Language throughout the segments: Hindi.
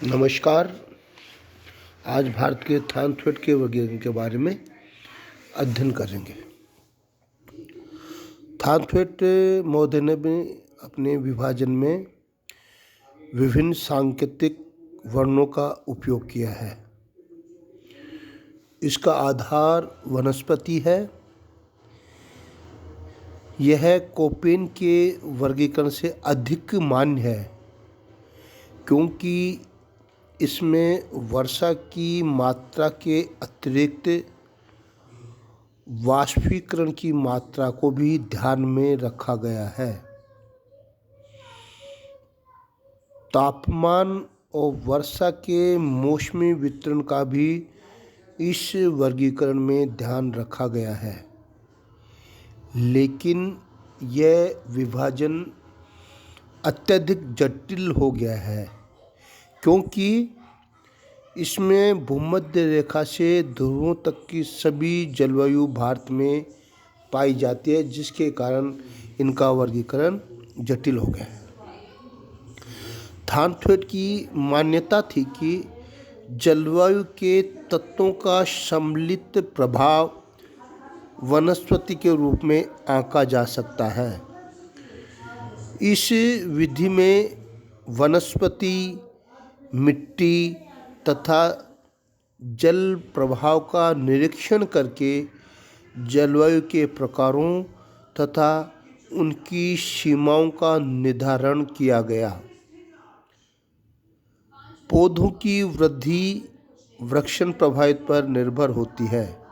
नमस्कार। आज भारत के थानथ्वेट के वर्गीकरण के बारे में अध्ययन करेंगे। थानथ्वेट महोदय ने भी अपने विभाजन में विभिन्न सांकेतिक वर्णों का उपयोग किया है। इसका आधार वनस्पति है। यह कोपेन के वर्गीकरण से अधिक मान्य है क्योंकि इसमें वर्षा की मात्रा के अतिरिक्त वाष्पीकरण की मात्रा को भी ध्यान में रखा गया है। तापमान और वर्षा के मौसमी वितरण का भी इस वर्गीकरण में ध्यान रखा गया है, लेकिन यह विभाजन अत्यधिक जटिल हो गया है क्योंकि इसमें भूमध्य रेखा से ध्रुवों तक की सभी जलवायु भारत में पाई जाती है, जिसके कारण इनका वर्गीकरण जटिल हो गया है। थानथ्वेट की मान्यता थी कि जलवायु के तत्वों का सम्मिलित प्रभाव वनस्पति के रूप में आंका जा सकता है। इस विधि में वनस्पति, मिट्टी तथा जल प्रभाव का निरीक्षण करके जलवायु के प्रकारों तथा उनकी सीमाओं का निर्धारण किया गया। पौधों की वृद्धि वृक्षण प्रभावित पर निर्भर होती है।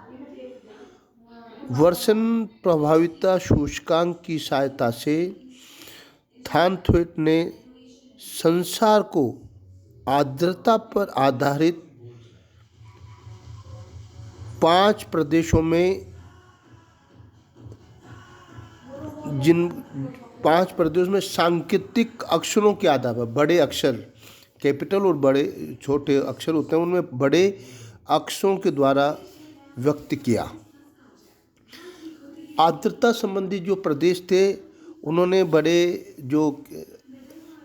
वर्षण प्रभाविता सूचकांक की सहायता से थानथ्वेट ने संसार को आर्द्रता पर आधारित 5 प्रदेशों में सांकेतिक अक्षरों के आधार पर, बड़े अक्षर कैपिटल और बड़े छोटे अक्षर होते हैं, उनमें बड़े अक्षरों के द्वारा व्यक्त किया। आर्द्रता संबंधी जो प्रदेश थे, उन्होंने बड़े जो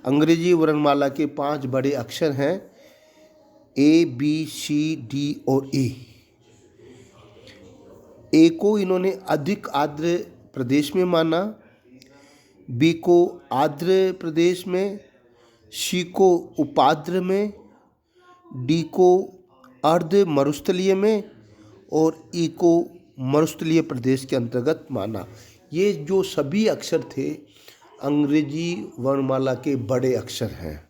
अंग्रेजी वर्णमाला के 5 बड़े अक्षर हैं A, B, C, D और A को इन्होंने अधिक आर्द्र प्रदेश में माना, B को आर्द्र प्रदेश में, C को उपार्द्र में, D को अर्ध मरुस्थलीय में और E को मरुस्थलीय प्रदेश के अंतर्गत माना। ये जो सभी अक्षर थे अंग्रेजी वर्णमाला के बड़े अक्षर हैं।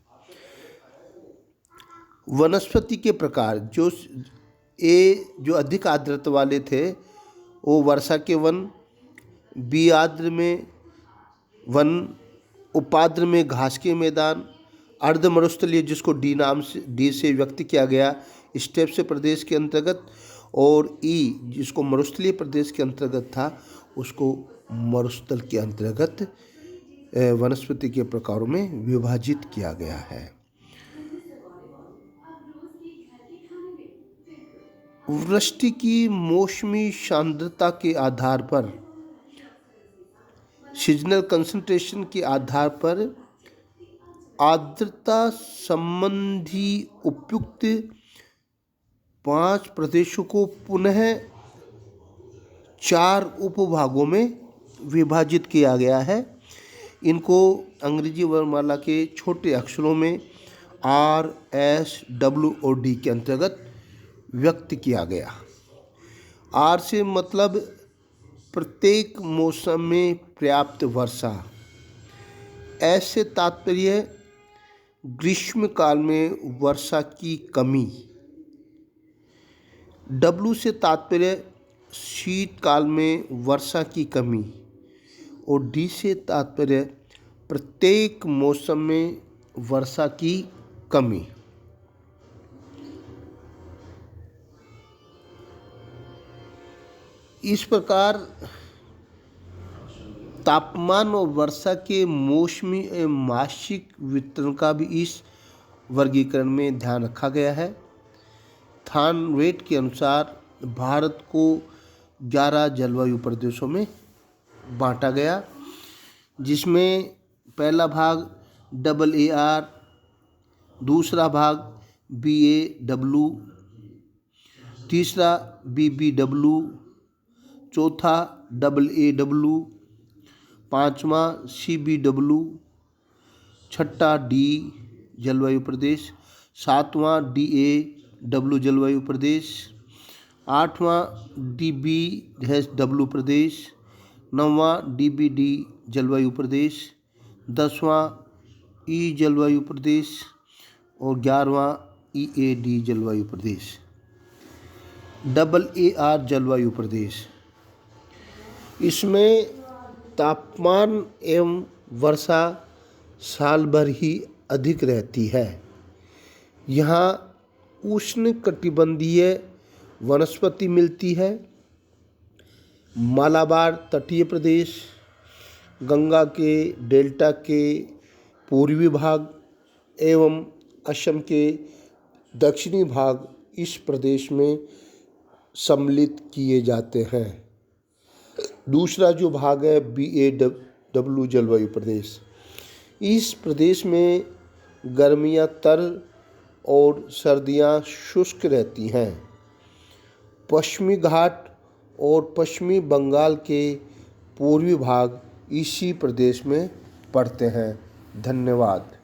वनस्पति के प्रकार जो अधिक आर्द्रता वाले थे वो वर्षा के वन, बी आर्द्र में वन, उपार्द्र में घास के मैदान, अर्ध मरुस्थलीय जिसको डी से व्यक्त किया गया स्टेप से प्रदेश के अंतर्गत, और ई जिसको मरुस्थलीय प्रदेश के अंतर्गत था उसको मरुस्थल के अंतर्गत वनस्पति के प्रकारों में विभाजित किया गया है। वृष्टि की मौसमी सांद्रता के आधार पर, सीजनल कंसंट्रेशन के आधार पर आर्द्रता संबंधी उपयुक्त 5 प्रदेशों को पुनः 4 उपभागों में विभाजित किया गया है। इनको अंग्रेजी वर्णमाला के छोटे अक्षरों में R, S, W और D के अंतर्गत व्यक्त किया गया। R से मतलब प्रत्येक मौसम में पर्याप्त वर्षा। S से तात्पर्य ग्रीष्म काल में वर्षा की कमी। W से तात्पर्य शीतकाल में वर्षा की कमी और D से तात्पर्य प्रत्येक मौसम में वर्षा की कमी। इस प्रकार तापमान और वर्षा के मौसमी मासिक वितरण का भी इस वर्गीकरण में ध्यान रखा गया है। थानथ्वेट के अनुसार भारत को 11 जलवायु प्रदेशों में बांटा गया, जिसमें पहला भाग AAR, दूसरा भाग BAW, तीसरा BBW, चौथा AAW, पाँचवा CBW, छठा D जलवायु प्रदेश, सातवां DAW जलवायु प्रदेश, आठवां DBW प्रदेश, नौवां DBD जलवायु प्रदेश, 10वां E जलवायु प्रदेश और 11वां EAD जलवायु प्रदेश। AAR जलवायु प्रदेश, इसमें तापमान एवं वर्षा साल भर ही अधिक रहती है। यहाँ उष्णकटिबंधीय वनस्पति मिलती है। मालाबार तटीय प्रदेश, गंगा के डेल्टा के पूर्वी भाग एवं असम के दक्षिणी भाग इस प्रदेश में सम्मिलित किए जाते हैं। दूसरा जो भाग है BAW जलवायु प्रदेश, इस प्रदेश में गर्मियाँ तर और सर्दियाँ शुष्क रहती हैं। पश्चिमी घाट और पश्चिमी बंगाल के पूर्वी भाग इसी प्रदेश में पड़ते हैं। धन्यवाद।